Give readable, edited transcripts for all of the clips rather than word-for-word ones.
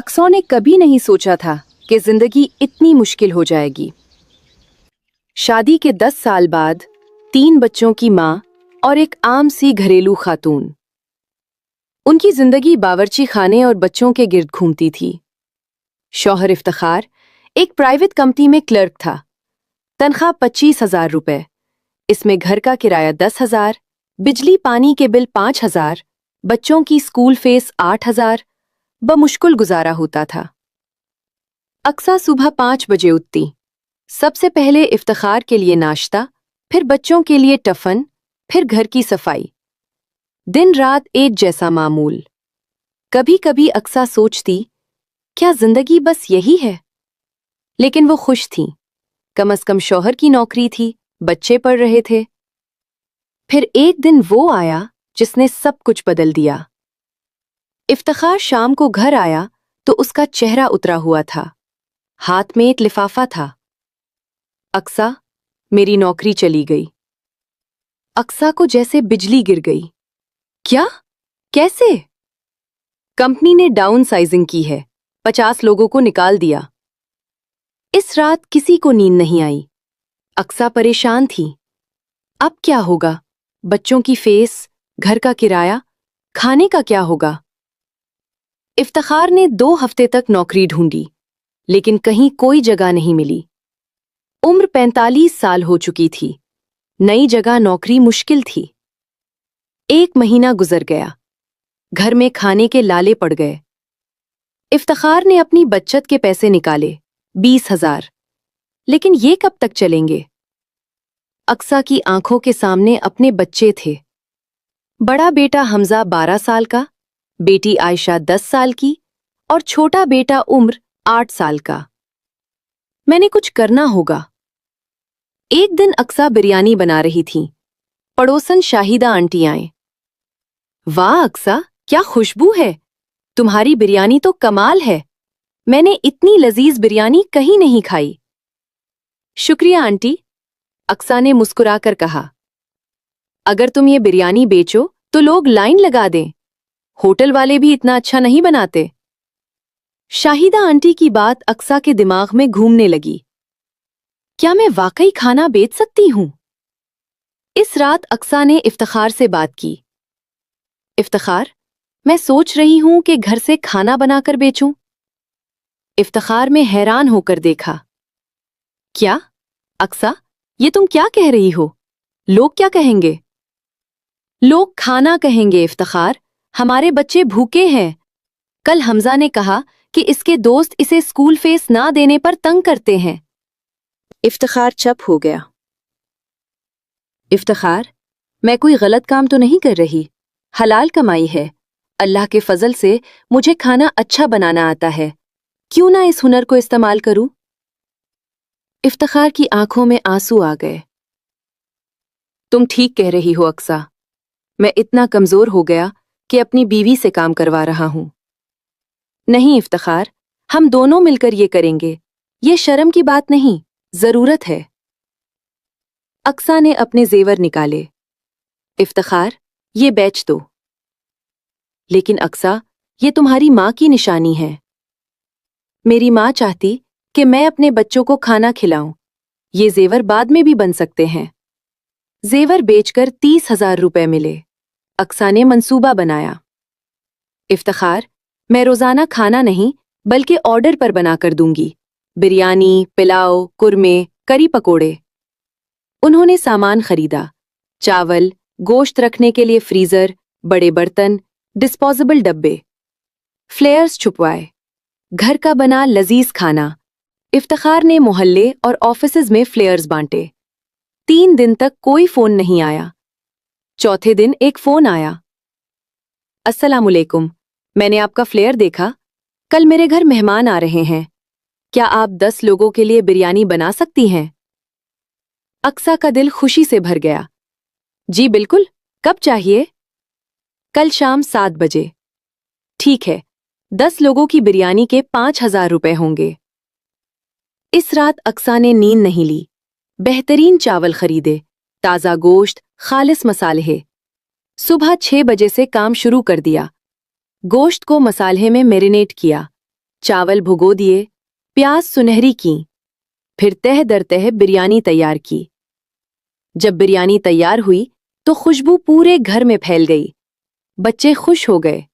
अक्सा ने कभी नहीं सोचा था कि जिंदगी इतनी मुश्किल हो जाएगी। शादी के 10 साल बाद 3 बच्चों की माँ और एक आम सी घरेलू खातून। उनकी जिंदगी बावर्ची खाने और बच्चों के गिर्द घूमती थी। शौहर इफ्तिखार एक प्राइवेट कंपनी में क्लर्क था। तनख्वाह 25,000 रुपए, इसमें घर का किराया 10,000, बिजली पानी के बिल 5,000, बच्चों की स्कूल फीस 8,000, बमुश्किल गुजारा होता था। अक्सा सुबह 5 बजे उठती। सबसे पहले इफ्तिखार के लिए नाश्ता, फिर बच्चों के लिए टफन, फिर घर की सफाई। दिन रात एक जैसा मामूल। कभी कभी अक्सा सोचती, क्या जिंदगी बस यही है? लेकिन वो खुश थी। कम से कम शौहर की नौकरी थी, बच्चे पढ़ रहे थे। फिर एक दिन वो आया जिसने सब कुछ बदल दिया। इफ्तिखार शाम को घर आया तो उसका चेहरा उतरा हुआ था। हाथ में एक लिफाफा था। अक्सा, मेरी नौकरी चली गई। अक्सा को जैसे बिजली गिर गई। क्या? कैसे? कंपनी ने डाउन साइजिंग की है, 50 लोगों को निकाल दिया। इस रात किसी को नींद नहीं आई। अक्सा परेशान थी। अब क्या होगा? बच्चों की फीस, घर का किराया, खाने का क्या होगा? इफ्तिखार ने 2 हफ्ते तक नौकरी ढूंढी, लेकिन कहीं कोई जगह नहीं मिली। उम्र 45 साल हो चुकी थी। नई जगह नौकरी मुश्किल थी। 1 महीना गुजर गया। घर में खाने के लाले पड़ गए। इफ्तिखार ने अपनी बचत के पैसे निकाले, 20,000। लेकिन ये कब तक चलेंगे? अक्सा की आंखों के सामने अपने बच्चे थे। बड़ा बेटा हमजा 12 साल का, बेटी आयशा 10 साल की और छोटा बेटा उम्र 8 साल का। मैंने कुछ करना होगा। एक दिन अक्सा बिरयानी बना रही थी। पड़ोसन शाहिदा आंटी आए। वाह अक्सा, क्या खुशबू है! तुम्हारी बिरयानी तो कमाल है। मैंने इतनी लजीज बिरयानी कहीं नहीं खाई। शुक्रिया आंटी, अक्सा ने मुस्कुराकर कहा। अगर तुम ये बिरयानी बेचो तो लोग लाइन लगा दें। होटल वाले भी इतना अच्छा नहीं बनाते। शाहिदा आंटी की बात अक्सा के दिमाग में घूमने लगी। क्या मैं वाकई खाना बेच सकती हूं? इस रात अक्सा ने इफ्तिखार से बात की। इफ्तिखार, मैं सोच रही हूं कि घर से खाना बनाकर बेचूं। इफ्तिखार में हैरान होकर देखा। क्या? अक्सा, ये तुम क्या कह रही हो? लोग क्या कहेंगे? लोग खाना कहेंगे इफ्तिखार। हमारे बच्चे भूखे हैं। कल हमजा ने कहा कि इसके दोस्त इसे स्कूल फीस ना देने पर तंग करते हैं। इफ्तिखार चुप हो गया। इफ्तिखार, मैं कोई गलत काम तो नहीं कर रही। हलाल कमाई है। अल्लाह के फजल से मुझे खाना अच्छा बनाना आता है। क्यों ना इस हुनर को इस्तेमाल करूं? इफ्तिखार की आंखों में आंसू आ गए। तुम ठीक कह रही हो अक्सा। मैं इतना कमजोर हो गया कि अपनी बीवी से काम करवा रहा हूं। नहीं इफ्तिखार, हम दोनों मिलकर ये करेंगे। ये शर्म की बात नहीं, जरूरत है। अक्सा ने अपने जेवर निकाले। इफ्तिखार, ये बेच दो। लेकिन अक्सा, ये तुम्हारी माँ की निशानी है। मेरी माँ चाहती कि मैं अपने बच्चों को खाना खिलाऊं। ये जेवर बाद में भी बन सकते हैं। जेवर बेचकर 30,000 रुपए मिले। अक्सा ने मंसूबा बनाया। इफ्तिखार, मैं रोजाना खाना नहीं बल्कि ऑर्डर पर बनाकर दूंगी। बिरयानी, पिलाओ, कुरमे, करी पकोड़े। उन्होंने सामान खरीदा। चावल, गोश्त रखने के लिए फ्रीजर, बड़े बर्तन, डिस्पोजेबल डब्बे। फ्लेयर्स छुपवाए। घर का बना लजीज खाना। इफ्तिखार ने मोहल्ले और ऑफिसेज में फ्लेयर्स बांटे। 3 दिन तक कोई फोन नहीं आया। चौथे दिन एक फोन आया। अस्सलामुअलैकुम, मैंने आपका फ्लेयर देखा। कल मेरे घर मेहमान आ रहे हैं। क्या आप 10 लोगों के लिए बिरयानी बना सकती हैं? अक्सा का दिल खुशी से भर गया। जी बिल्कुल, कब चाहिए? कल शाम 7 बजे। ठीक है, 10 लोगों की बिरयानी के 5,000 रुपए होंगे। इस रात अक्सा ने नींद नहीं ली। बेहतरीन चावल खरीदे, ताज़ा गोश्त, खालिस मसाले। सुबह 6 बजे से काम शुरू कर दिया। गोश्त को मसाले में मैरिनेट किया। चावल भुगो दिए, प्याज सुनहरी की, फिर तह दर तह बिरयानी तैयार की। जब बिरयानी तैयार हुई तो खुशबू पूरे घर में फैल गई। बच्चे खुश हो गए।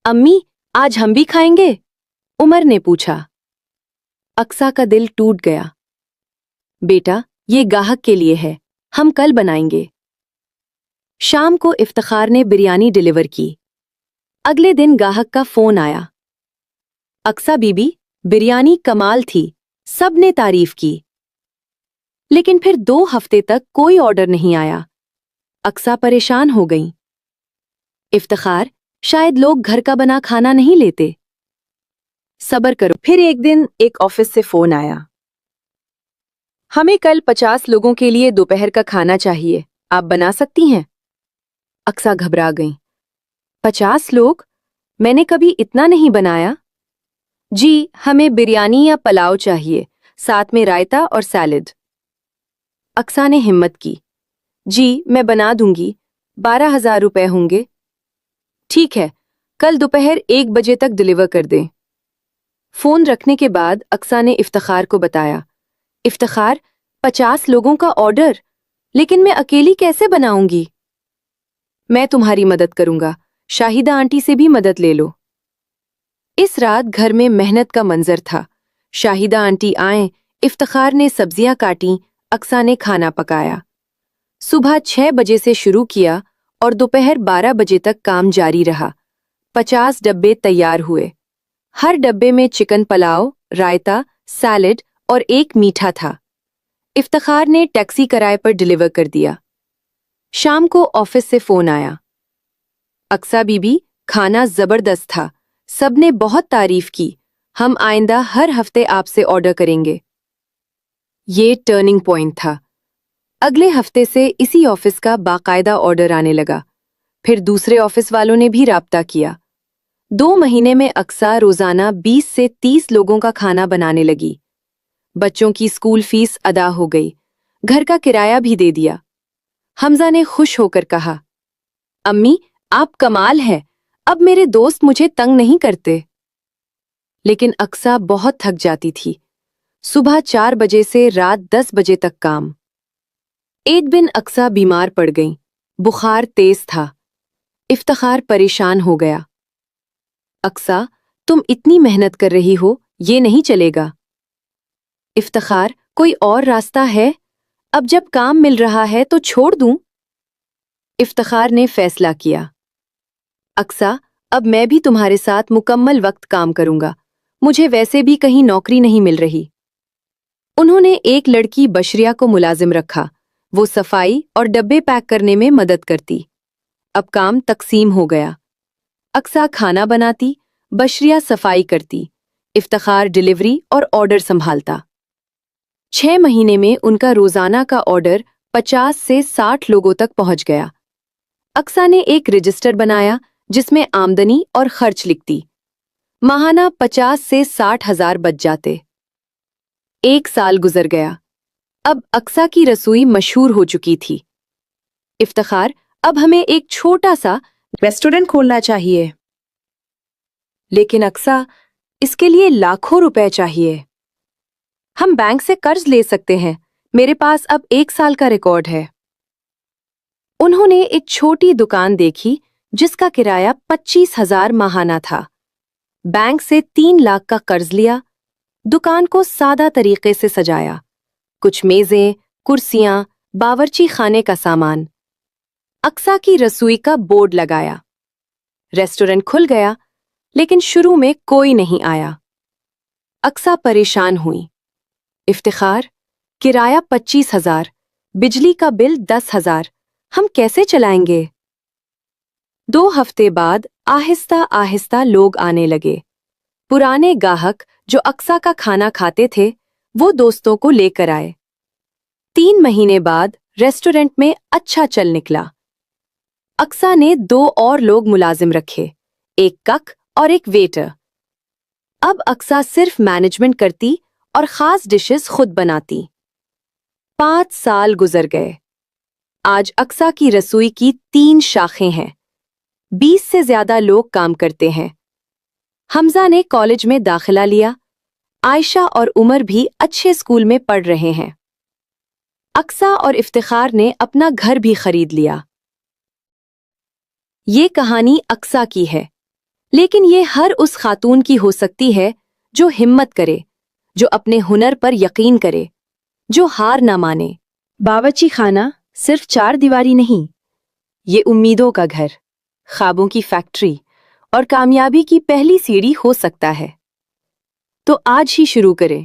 अम्मी, आज हम भी खाएंगे? उमर ने पूछा। अक्सा का दिल टूट गया। बेटा, ये गाहक के लिए है, हम कल बनाएंगे। शाम को इफ्तिखार ने बिरयानी डिलीवर की। अगले दिन गाहक का फोन आया। अक्सा बीबी, बिरयानी कमाल थी, सबने तारीफ की। लेकिन फिर 2 हफ्ते तक कोई ऑर्डर नहीं आया। अक्सा परेशान हो गई। इफ्तिखार, शायद लोग घर का बना खाना नहीं लेते। सब्र करो। फिर एक दिन एक ऑफिस से फोन आया। हमें कल 50 लोगों के लिए दोपहर का खाना चाहिए, आप बना सकती हैं? अक्सा घबरा गई। 50 लोग? मैंने कभी इतना नहीं बनाया। जी, हमें बिरयानी या पुलाव चाहिए, साथ में रायता और सैलेड। अक्सा ने हिम्मत की। जी, मैं बना दूंगी, 12,000 रुपए होंगे। ठीक है, कल दोपहर 1 बजे तक डिलीवर कर दें। फोन रखने के बाद अक्सा ने इफ्तिखार को बताया। इफ्तिखार, 50 लोगों का ऑर्डर, लेकिन मैं अकेली कैसे बनाऊंगी? मैं तुम्हारी मदद करूंगा, शाहिदा आंटी से भी मदद ले लो। इस रात घर में मेहनत का मंजर था। शाहिदा आंटी आए, इफ्तिखार ने सब्जियां काटी, अक्सा ने खाना पकाया। सुबह 6 बजे से शुरू किया और दोपहर 12 बजे तक काम जारी रहा। 50 डब्बे तैयार हुए। हर डब्बे में चिकन पुलाव, रायता, सैलेड और एक मीठा था। इफ्तिखार ने टैक्सी किराए पर डिलीवर कर दिया। शाम को ऑफिस से फोन आया। अक्सा बीबी, खाना जबरदस्त था, सबने बहुत तारीफ की, हम आइंदा हर हफ्ते आपसे ऑर्डर करेंगे। ये टर्निंग पॉइंट था। अगले हफ्ते से इसी ऑफिस का बाकायदा ऑर्डर आने लगा। फिर दूसरे ऑफिस वालों ने भी राब्ता किया। 2 महीने में अक्सा रोजाना 20 से 30 लोगों का खाना बनाने लगी। बच्चों की स्कूल फीस अदा हो गई, घर का किराया भी दे दिया। हमजा ने खुश होकर कहा, अम्मी, आप कमाल है, अब मेरे दोस्त मुझे तंग नहीं करते। लेकिन अक्सा बहुत थक जाती थी। सुबह 4 बजे से रात 10 बजे तक काम। एक दिन अक्सा बीमार पड़ गई, बुखार तेज था। इफ्तिखार परेशान हो गया। अक्सा, तुम इतनी मेहनत कर रही हो, ये नहीं चलेगा। इफ्तिखार, कोई और रास्ता है? अब जब काम मिल रहा है तो छोड़ दूं? इफ्तिखार ने फैसला किया। अक्सा, अब मैं भी तुम्हारे साथ मुकम्मल वक्त काम करूंगा, मुझे वैसे भी कहीं नौकरी नहीं मिल रही। उन्होंने एक लड़की बशरिया को मुलाजिम रखा, वो सफाई और डब्बे पैक करने में मदद करती। अब काम तकसीम हो गया। अक्सा खाना बनाती, बशरिया सफाई करती, इफ्तिखार डिलीवरी और ऑर्डर संभालता। 6 महीने में उनका रोजाना का ऑर्डर 50 से 60 लोगों तक पहुंच गया। अक्सा ने एक रजिस्टर बनाया जिसमें आमदनी और खर्च लिखती। माहाना 50 से 60 हजार बच जाते। 1 साल गुजर गया। अब अक्सा की रसोई मशहूर हो चुकी थी। इफ्तिखार, अब हमें एक छोटा सा रेस्टोरेंट खोलना चाहिए। लेकिन अक्सा, इसके लिए लाखों रुपए चाहिए। हम बैंक से कर्ज ले सकते हैं, मेरे पास अब 1 साल का रिकॉर्ड है। उन्होंने एक छोटी दुकान देखी जिसका किराया 25,000 माहाना था। बैंक से 3 लाख का कर्ज लिया। दुकान को सादा तरीके से सजाया, कुछ मेजें, कुर्सियां, बावर्ची खाने का सामान। अक्सा की रसोई का बोर्ड लगाया। रेस्टोरेंट खुल गया, लेकिन शुरू में कोई नहीं आया। अक्सा परेशान हुई। इफ्तिखार, किराया 25,000, बिजली का बिल 10,000, हम कैसे चलाएंगे? 2 हफ्ते बाद आहिस्ता आहिस्ता लोग आने लगे। पुराने गाहक जो अक्सा का खाना खाते थे, वो दोस्तों को लेकर आए। 3 महीने बाद रेस्टोरेंट में अच्छा चल निकला। अक्सा ने 2 और लोग मुलाजिम रखे, एक कक और एक वेटर। अब अक्सा सिर्फ मैनेजमेंट करती और खास डिशेस खुद बनाती। 5 साल गुजर गए। आज अक्सा की रसोई की 3 शाखें हैं। 20 से ज्यादा लोग काम करते हैं। حمزہ نے کالج میں داخلہ لیا، عائشہ اور عمر بھی اچھے اسکول میں پڑھ رہے ہیں۔ اقصیٰ اور افتخار نے اپنا گھر بھی خرید لیا۔ یہ کہانی اقصیٰ کی ہے، لیکن یہ ہر اس خاتون کی ہو سکتی ہے جو ہمت کرے، جو اپنے ہنر پر یقین کرے، جو ہار نہ مانے۔ باورچی خانہ صرف 4 دیواری نہیں، یہ امیدوں کا گھر، خوابوں کی فیکٹری اور کامیابی کی پہلی سیڑھی ہو سکتا ہے۔ تو آج ہی شروع کریں۔